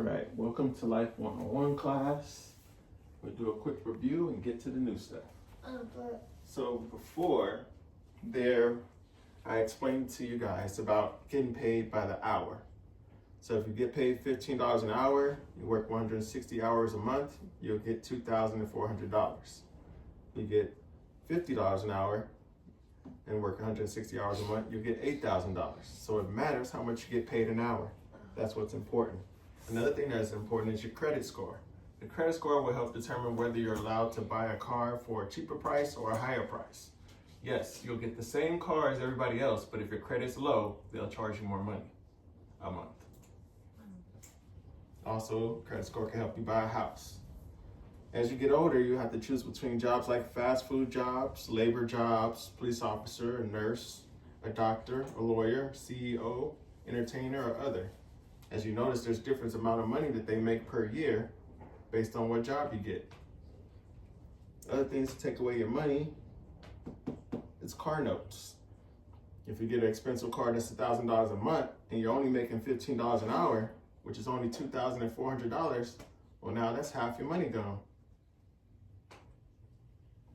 Alright, welcome to Life 101 class. We'll do a quick review and get to the new stuff. So before there, I explained to you guys about getting paid by the hour. So if you get paid $15 an hour, you work 160 hours a month, you'll get $2,400. You get $50 an hour and work 160 hours a month, you'll get $8,000. So it matters how much you get paid an hour. That's what's important. Another thing that's important is your credit score. The credit score will help determine whether you're allowed to buy a car for a cheaper price or a higher price. Yes, you'll get the same car as everybody else, but if your credit's low, they'll charge you more money a month. Also, credit score can help you buy a house. As you get older, you have to choose between jobs like fast food jobs, labor jobs, police officer, a nurse, a doctor, a lawyer, CEO, entertainer, or other. As you notice, there's different amount of money that they make per year based on what job you get. Other things to take away your money is car notes. If you get an expensive car that's $1,000 a month and you're only making $15 an hour, which is only $2,400, well, now that's half your money gone.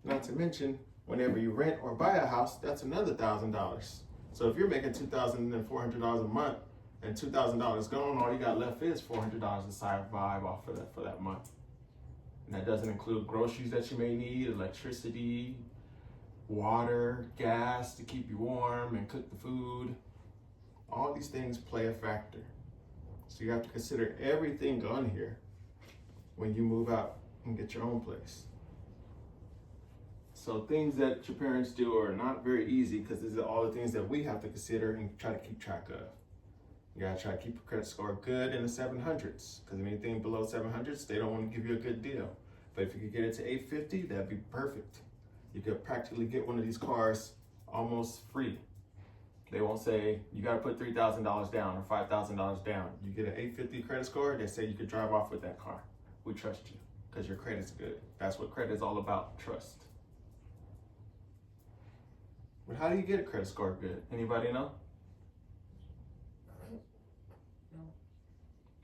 Not to mention, whenever you rent or buy a house, that's another $1,000. So if you're making $2,400 a month and $2,000 gone, all you got left is $400 to survive off of that for that month. And that doesn't include groceries that you may need, electricity, water, gas to keep you warm and cook the food. All these things play a factor. So you have to consider everything on here when you move out and get your own place. So things that your parents do are not very easy because these are all the things that we have to consider and try to keep track of. You gotta try to keep your credit score good in the 700s, because anything below 700s, they don't want to give you a good deal. But if you could get it to 850, that'd be perfect. You could practically get one of these cars almost free. They won't say, you gotta put $3,000 down or $5,000 down. You get an 850 credit score, they say you could drive off with that car. We trust you, because your credit's good. That's what credit is all about, trust. But how do you get a credit score good? Anybody know?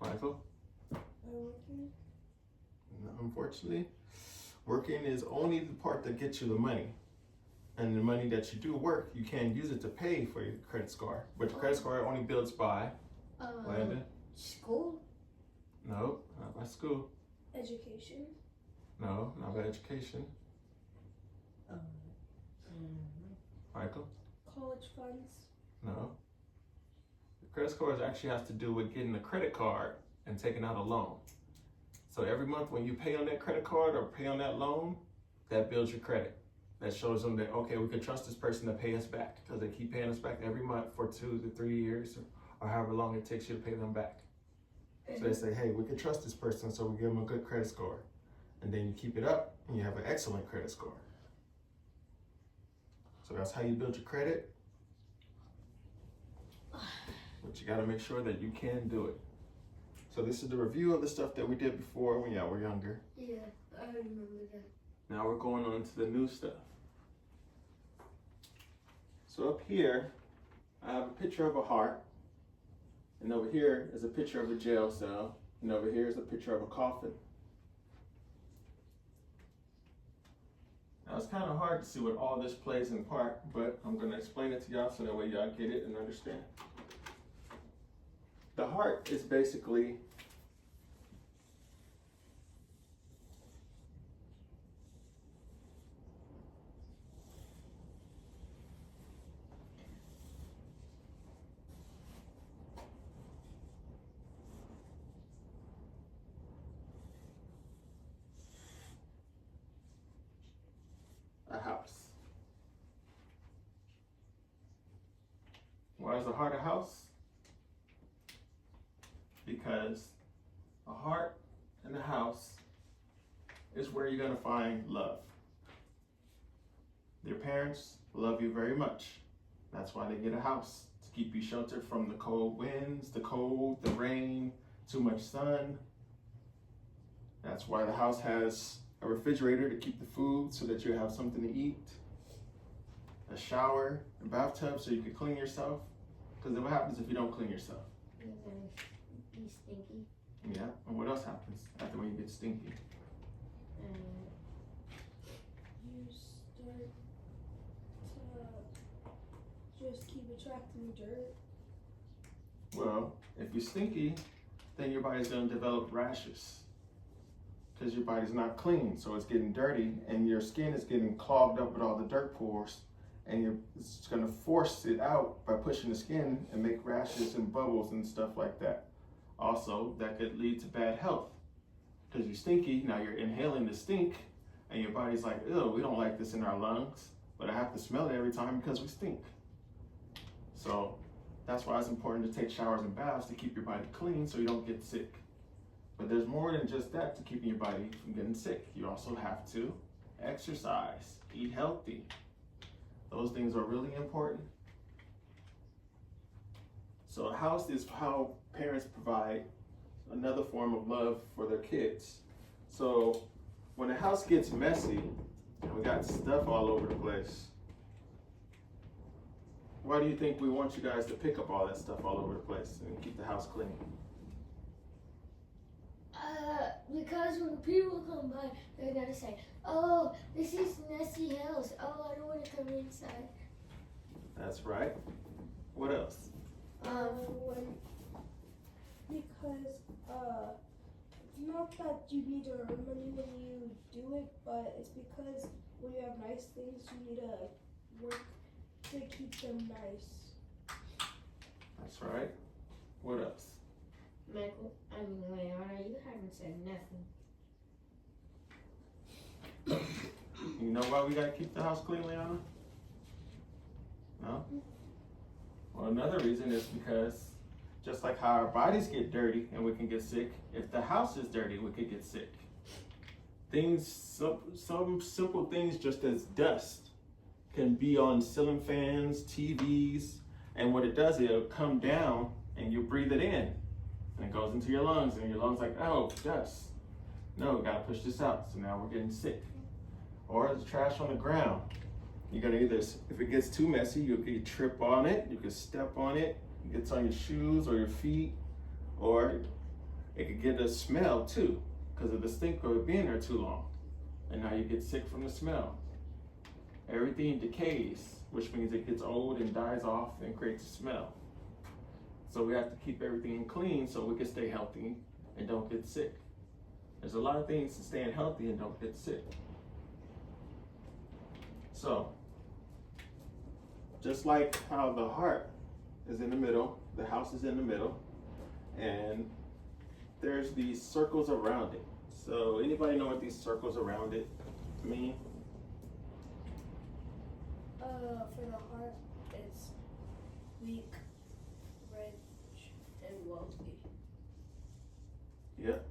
Michael? Unfortunately, working is only the part that gets you the money. And the money that you do work, you can use it to pay for your credit score. But your credit score only builds by, Landon? School? No, not by school. Education? No, not by education. Michael? College funds? No. Credit scores actually has to do with getting a credit card and taking out a loan. So every month when you pay on that credit card or pay on that loan, that builds your credit. That shows them that, okay, we can trust this person to pay us back, because they keep paying us back every month for 2 to 3 years or however long it takes you to pay them back. So they say, hey, we can trust this person, so we give them a good credit score. And then you keep it up and you have an excellent credit score. So that's how you build your credit. But you gotta make sure that you can do it. So this is the review of the stuff that we did before when y'all were younger. Yeah, I remember that. Now we're going on to the new stuff. So up here, I have a picture of a heart. And over here is a picture of a jail cell. And over here is a picture of a coffin. Now it's kind of hard to see what all this plays in part, but I'm gonna explain it to y'all so that way y'all get it and understand. The heart is basically a house. Why is the heart a house? Because a heart and a house is where you're going to find love. Your parents love you very much. That's why they get a house, to keep you sheltered from the cold winds, the cold, the rain, too much sun. That's why the house has a refrigerator to keep the food so that you have something to eat, a shower, a bathtub so you can clean yourself. Because then what happens if you don't clean yourself? You're gonna be stinky. Yeah, and what else happens after when you get stinky? You start to just keep attracting dirt. Well, if you're stinky, then your body's gonna develop rashes. Because your body's not clean, so it's getting dirty, and your skin is getting clogged up with all the dirt pores, and it's gonna force it out by pushing the skin and make rashes and bubbles and stuff like that. Also, that could lead to bad health. Because you're stinky, now you're inhaling the stink, and your body's like, ew, we don't like this in our lungs, but I have to smell it every time because we stink. So that's why it's important to take showers and baths to keep your body clean so you don't get sick. But there's more than just that to keeping your body from getting sick. You also have to exercise, eat healthy. Those things are really important. So a house is how parents provide another form of love for their kids. So when the house gets messy and we got stuff all over the place, why do you think we want you guys to pick up all that stuff all over the place and keep the house clean? Because when people come by, they're gonna say, "Oh, this is messy house. Oh, I don't want to come inside." That's right. What else? Because it's not that you need to earn money when you do it, but it's because when you have nice things, you need to work to keep them nice. That's right. What else? Michael, Leona, you haven't said nothing. You know why we gotta keep the house clean, Leona? No? Well, another reason is because just like how our bodies get dirty and we can get sick, if the house is dirty, we could get sick. Some simple things just as dust can be on ceiling fans, TVs, and what it does, it'll come down and you breathe it in. And it goes into your lungs, and your lungs like, oh, dust. No, we gotta push this out. So now we're getting sick. Or there's trash on the ground. You gotta either, if it gets too messy, you could trip on it, you could step on it, it gets on your shoes or your feet, or it could get a smell too, because of the stink of it being there too long. And now you get sick from the smell. Everything decays, which means it gets old and dies off and creates a smell. So we have to keep everything clean so we can stay healthy and don't get sick. There's a lot of things to staying healthy and don't get sick. So, just like how the heart is in the middle, the house is in the middle, and there's these circles around it. So anybody know what these circles around it mean? For the heart, it's weak, rich, and wealthy. Yep.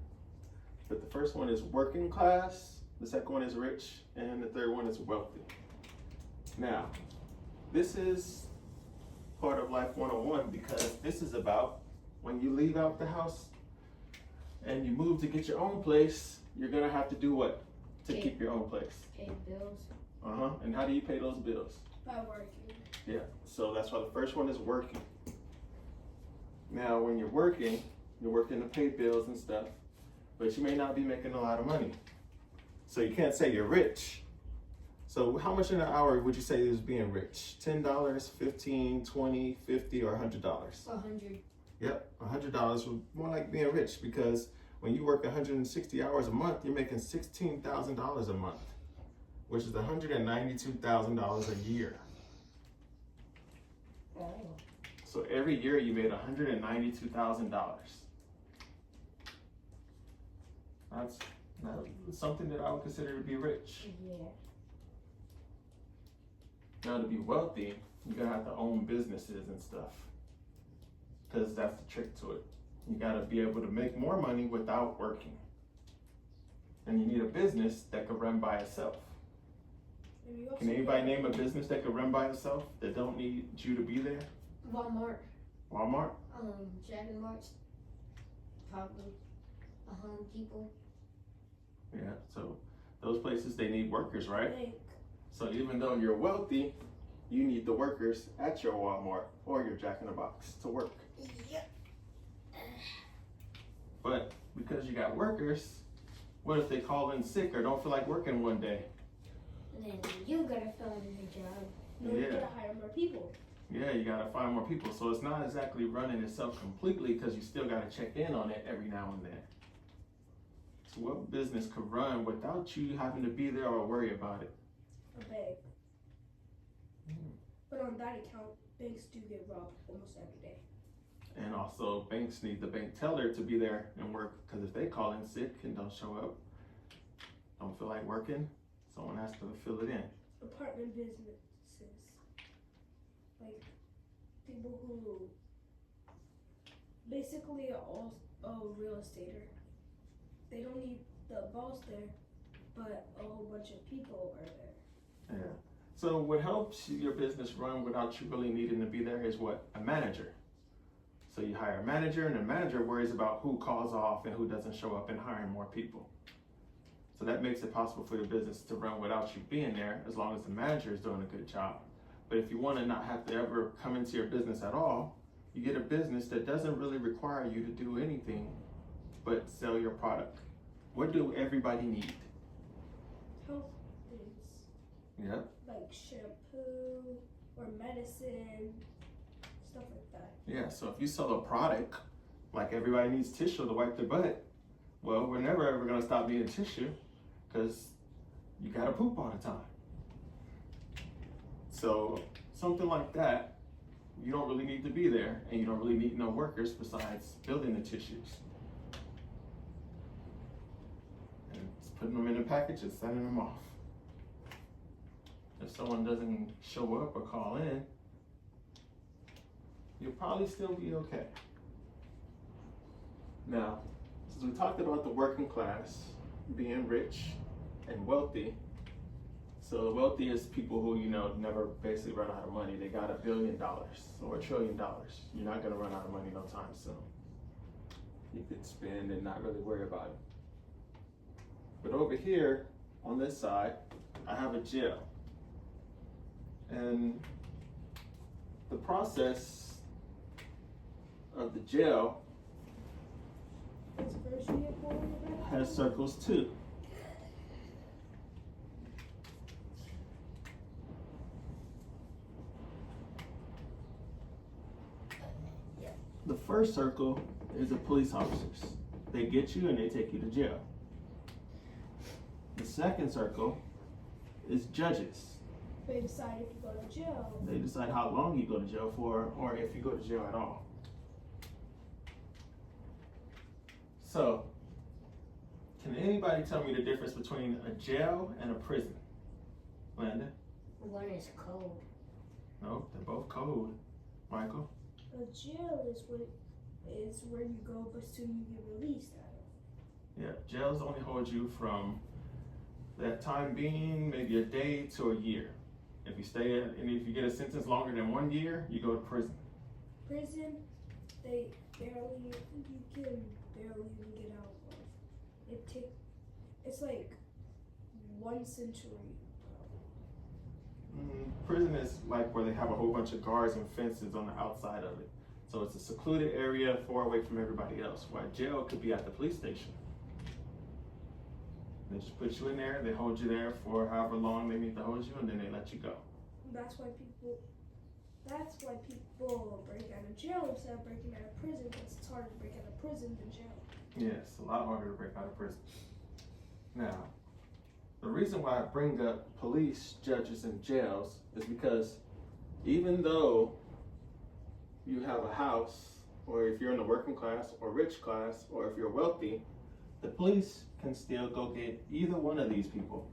But the first one is working class, the second one is rich, and the third one is wealthy. Now, this is part of Life 101 because this is about when you leave out the house and you move to get your own place, you're gonna have to do what to keep your own place? Pay bills. And how do you pay those bills? By working. Yeah, so that's why the first one is working. Now, when you're working to pay bills and stuff, but you may not be making a lot of money. So you can't say you're rich. So how much in an hour would you say is being rich? $10, $15, $20, $50, or $100? $100. Yep, $100 would more like being rich because when you work 160 hours a month, you're making $16,000 a month, which is $192,000 a year. Oh. So every year you made $192,000. That's something that I would consider to be rich. Yeah. Now to be wealthy, you're gonna have to own businesses and stuff. Because that's the trick to it. You gotta be able to make more money without working. And you need a business that can run by itself. Can anybody name a business that can run by itself that don't need you to be there? Walmart. Walmart? Jack and Marks. Probably. Home Depot. Yeah, so those places, they need workers, right? Bank. So even though you're wealthy, you need the workers at your Walmart or your Jack in the Box to work. Yep. But because you got workers, what if they call in sick or don't feel like working one day? Then you gotta fill in the job. No, you gotta hire more people. Yeah, you gotta find more people. So it's not exactly running itself completely because you still gotta check in on it every now and then. So what business could run without you having to be there or worry about it? A bank. But on that account, banks do get robbed almost every day. And also banks need the bank teller to be there and work, because if they call in sick and don't show up, don't feel like working, someone has to fill it in. Apartment businesses, like people who basically are all a real estater. They don't need the boss there, but a whole bunch of people are there. Yeah. So what helps your business run without you really needing to be there is what? A manager. So you hire a manager, and the manager worries about who calls off and who doesn't show up and hiring more people. So that makes it possible for your business to run without you being there, as long as the manager is doing a good job. But if you want to not have to ever come into your business at all, you get a business that doesn't really require you to do anything but sell your product. What do everybody need? Health things. Yep. Like shampoo or medicine, stuff like that. Yeah, so if you sell a product, like everybody needs tissue to wipe their butt, well, we're never ever gonna stop needing tissue because you gotta poop all the time. So something like that, you don't really need to be there, and you don't really need no workers besides building the tissues. And it's putting them in the packages, sending them off. If someone doesn't show up or call in, you'll probably still be okay. Now, since we talked about the working class being rich and wealthy, so the wealthy is people who, never basically run out of money. They got $1 billion or $1 trillion. You're not gonna run out of money no time soon. You could spend and not really worry about it. But over here, on this side, I have a jail. And the process of the jail has circles too. The first circle is the police officers. They get you and they take you to jail. The second circle is judges. They decide if you go to jail. They decide how long you go to jail for, or if you go to jail at all. So, can anybody tell me the difference between a jail and a prison? Landon? One is cold. No, they're both cold. Michael? A jail is where you go but soon you get released out of. Yeah, jails only hold you from that time being, maybe a day to a year. If you stay in, and if you get a sentence longer than 1 year, you go to prison. Prison, you can barely even get out of. It's like 1 century. Prison is like where they have a whole bunch of guards and fences on the outside of it. So it's a secluded area far away from everybody else. While jail could be at the police station. They just put you in there, they hold you there for however long they need to hold you, and then they let you go. That's why people break out of jail instead of breaking out of prison, because it's harder to break out of prison than jail. Yeah, it's a lot harder to break out of prison. Now, the reason why I bring up police, judges, and jails is because even though you have a house, or if you're in the working class or rich class, or if you're wealthy, the police can still go get either one of these people,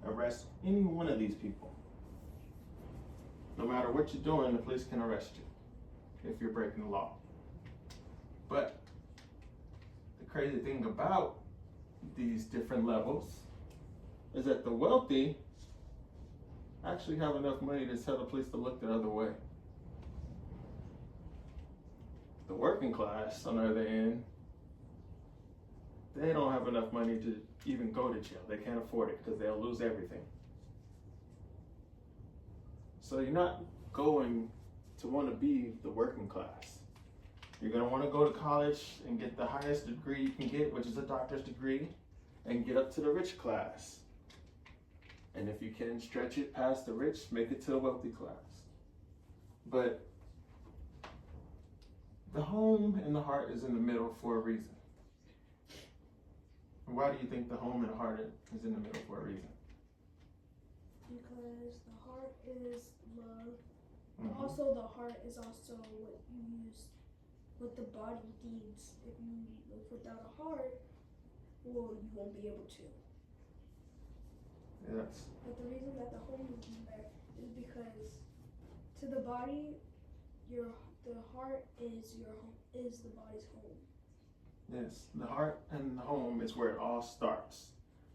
arrest any one of these people. No matter what you're doing, the police can arrest you if you're breaking the law. But the crazy thing about these different levels is that the wealthy actually have enough money to tell the police to look the other way. The working class, on the other end, they don't have enough money to even go to jail. They can't afford it because they'll lose everything. So you're not going to want to be the working class. You're gonna wanna go to college and get the highest degree you can get, which is a doctor's degree, and get up to the rich class. And if you can stretch it past the rich, make it to the wealthy class. But the home and the heart is in the middle for a reason. And why do you think the home and the heart is in the middle for a reason? Because the heart is love. Mm-hmm. Also, the heart is also what you use, what the body needs. If you live without a heart, well, you won't be able to. Yes. But the reason that the home is in there is because to the body, the heart is the body's home. Yes, the heart and the home is where it all starts.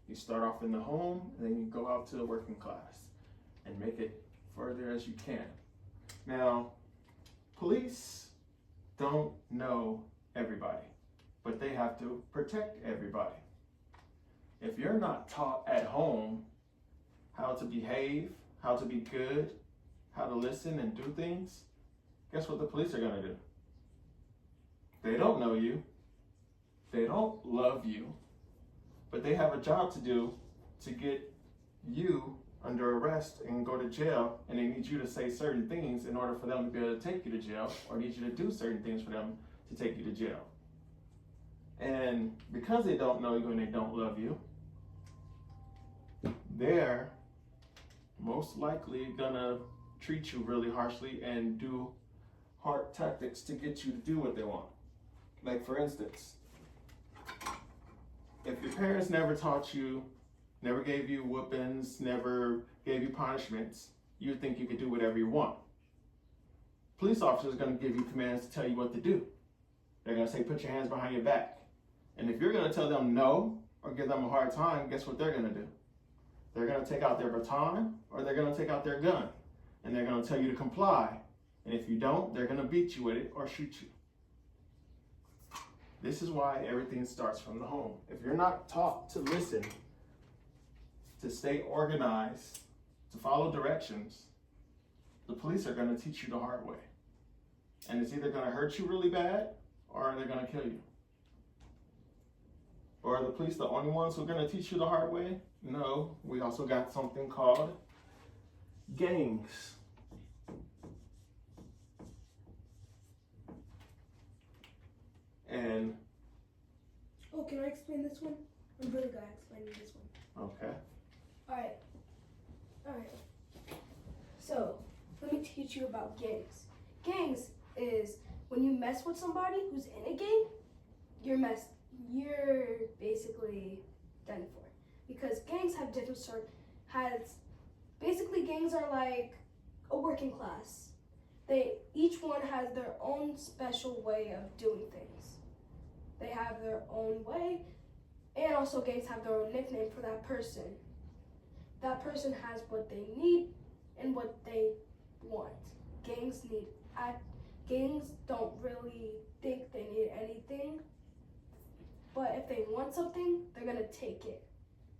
You start off in the home, and then you go out to the working class and make it further as you can. Now, police don't know everybody, but they have to protect everybody. If you're not taught at home how to behave, how to be good, how to listen and do things, guess what the police are gonna do? They don't know you. They don't love you, but they have a job to do to get you under arrest and go to jail, and they need you to say certain things in order for them to be able to take you to jail, or need you to do certain things for them to take you to jail. And because they don't know you and they don't love you, they're most likely gonna treat you really harshly and do hard tactics to get you to do what they want. Like, for instance, if your parents never taught you, never gave you whoopings, never gave you punishments, you think you could do whatever you want. Police officers are going to give you commands to tell you what to do. They're going to say, put your hands behind your back. And if you're going to tell them no or give them a hard time, guess what they're going to do? They're going to take out their baton or they're going to take out their gun. And they're going to tell you to comply. And if you don't, they're going to beat you with it or shoot you. This is why everything starts from the home. If you're not taught to listen, to stay organized, to follow directions, the police are going to teach you the hard way. And it's either going to hurt you really bad or they're going to kill you. Or are the police the only ones who are going to teach you the hard way? No, we also got something called gangs. And oh, can I explain this one? I'm really good at explaining this one. okay. Alright. So, let me teach you about gangs. Gangs is when you mess with somebody who's in a gang, you're basically done for. Because gangs have different basically gangs are like a working class. Each one has their own special way of doing things. They have their own way, and also gangs have their own nickname for that person. That person has what they need and what they want. Gangs don't really think they need anything, but if they want something, they're gonna take it.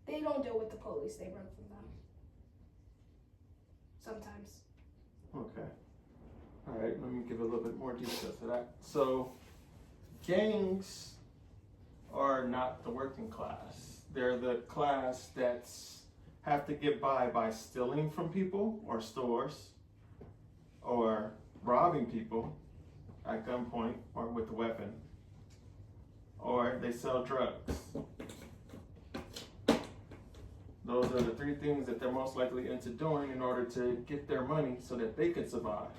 They don't deal with the police, they run from them. Sometimes. Okay. All right, let me give a little bit more detail to that. So, gangs are not the working class. They're the class that's have to get by stealing from people or stores or robbing people at gunpoint or with a weapon, or they sell drugs. Those are the three things that they're most likely into doing in order to get their money so that they can survive.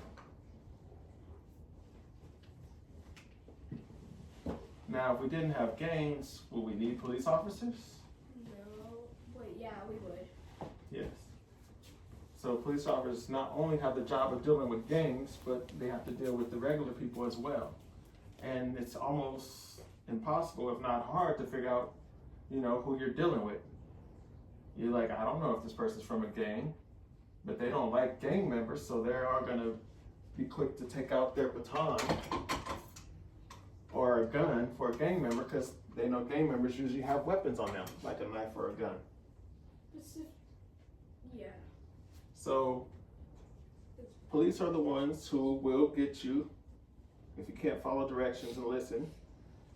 Now, if we didn't have gangs, would we need police officers? No, but yeah, we would. Yes. So police officers not only have the job of dealing with gangs, but they have to deal with the regular people as well. And it's almost impossible, if not hard, to figure out, who you're dealing with. You're like, I don't know if this person's from a gang, but they don't like gang members, so they are gonna be quick to take out their baton or a gun for a gang member because they know gang members usually have weapons on them, like a knife or a gun. Yeah. So police are the ones who will get you, if you can't follow directions and listen,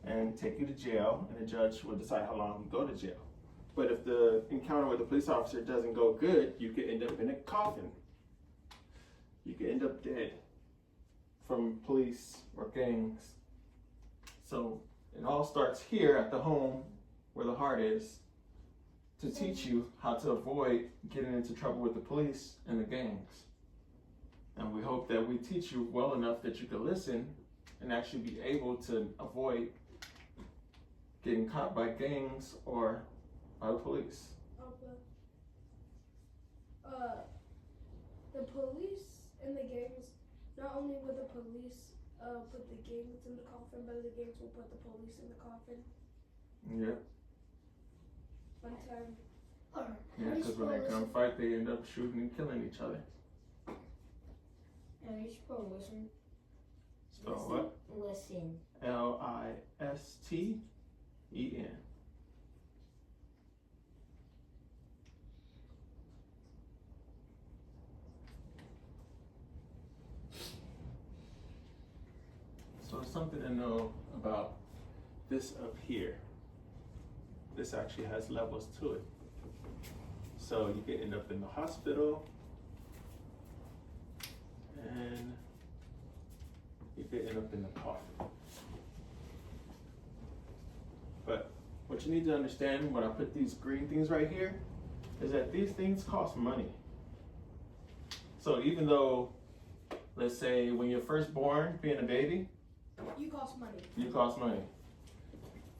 and take you to jail, and the judge will decide how long you go to jail. But if the encounter with the police officer doesn't go good, you could end up in a coffin. You could end up dead from police or gangs. So it all starts here at the home where the heart is, to teach you how to avoid getting into trouble with the police and the gangs. And we hope that we teach you well enough that you can listen and actually be able to avoid getting caught by gangs or by the police. The police and the gangs, not only will the police put the gangs in the coffin, but the gangs will put the police in the coffin. Yeah. One time. Yeah, because when they come fight, they end up shooting and killing each other. And you spell listen. Spell what? Listen. Listen. So something to know about this up here. This actually has levels to it. So you can end up in the hospital, and you could end up in the coffin. But what you need to understand when I put these green things right here is that these things cost money. So even though, let's say when you're first born, being a baby, You cost money. you cost money,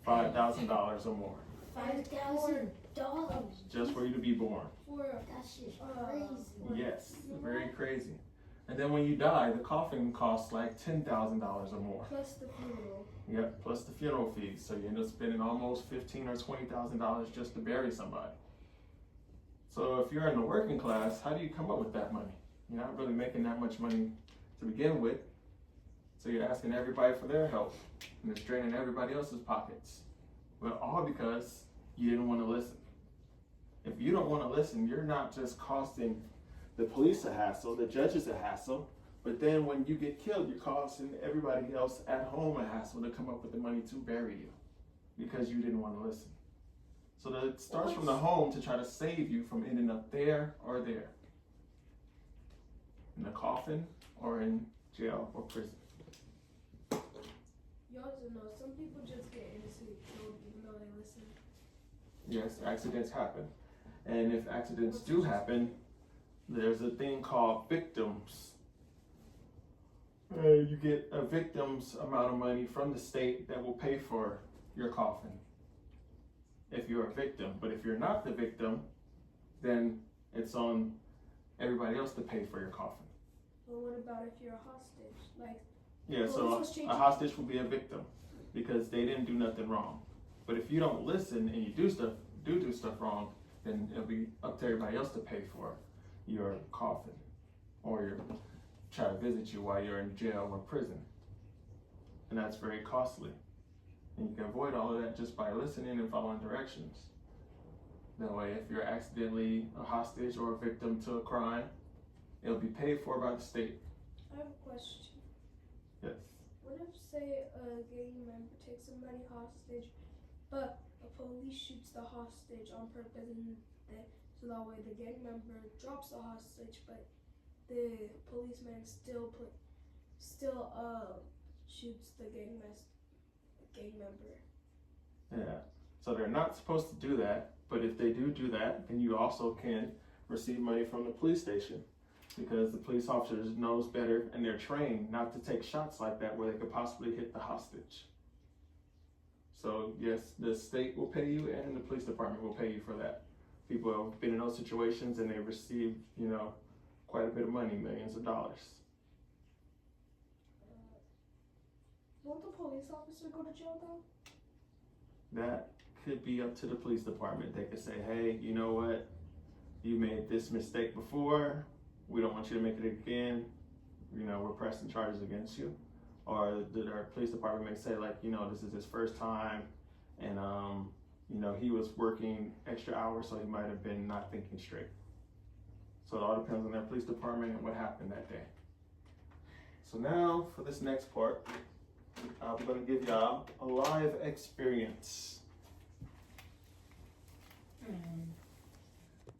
$5,000 or more, $5,000 just for you to be born. That's just crazy. Yes, very crazy. And then when you die, the coffin costs like $10,000 or more. Plus the funeral. Yep, plus the funeral fees. So you end up spending almost $15,000 or $20,000 just to bury somebody. So if you're in the working class, how do you come up with that money? You're not really making that much money to begin with. So you're asking everybody for their help, and it's draining everybody else's pockets. Well, all because you didn't want to listen. If you don't want to listen, you're not just costing the police a hassle, the judges a hassle, but then when you get killed, you're costing everybody else at home a hassle to come up with the money to bury you because you didn't want to listen. So that it starts from the home to try to save you from ending up there or there, in a coffin or in jail or prison. You also know some people just get innocently killed even though they listen. Yes, accidents happen. And if accidents do happen, there's a thing called victims. You get a victim's amount of money from the state that will pay for your coffin if you're a victim. But if you're not the victim, then it's on everybody else to pay for your coffin. But what about if you're a hostage? Like, yeah, so a hostage will be a victim because they didn't do nothing wrong. But if you don't listen and you do stuff wrong, then it'll be up to everybody else to pay for your coffin or try to visit you while you're in jail or prison. And that's very costly. And you can avoid all of that just by listening and following directions. That way, if you're accidentally a hostage or a victim to a crime, it'll be paid for by the state. I have a question. Yes. What if, say, a gang member takes somebody hostage, but a police shoots the hostage on purpose, and so that way the gang member drops the hostage, but the policeman still shoots the gang member. Yeah. So they're not supposed to do that, but if they do that, then you also can receive money from the police station because the police officers knows better and they're trained not to take shots like that where they could possibly hit the hostage. So yes, the state will pay you and the police department will pay you for that. People have been in those situations and they received, quite a bit of money, millions of dollars. Won't the police officer go to jail though? That could be up to the police department. They could say, hey, you know what? You made this mistake before. We don't want you to make it again. We're pressing charges against you. Or our police department may say, like, this is his first time, and he was working extra hours, so he might have been not thinking straight. So it all depends on their police department and what happened that day. So now for this next part, I'm gonna give y'all a live experience.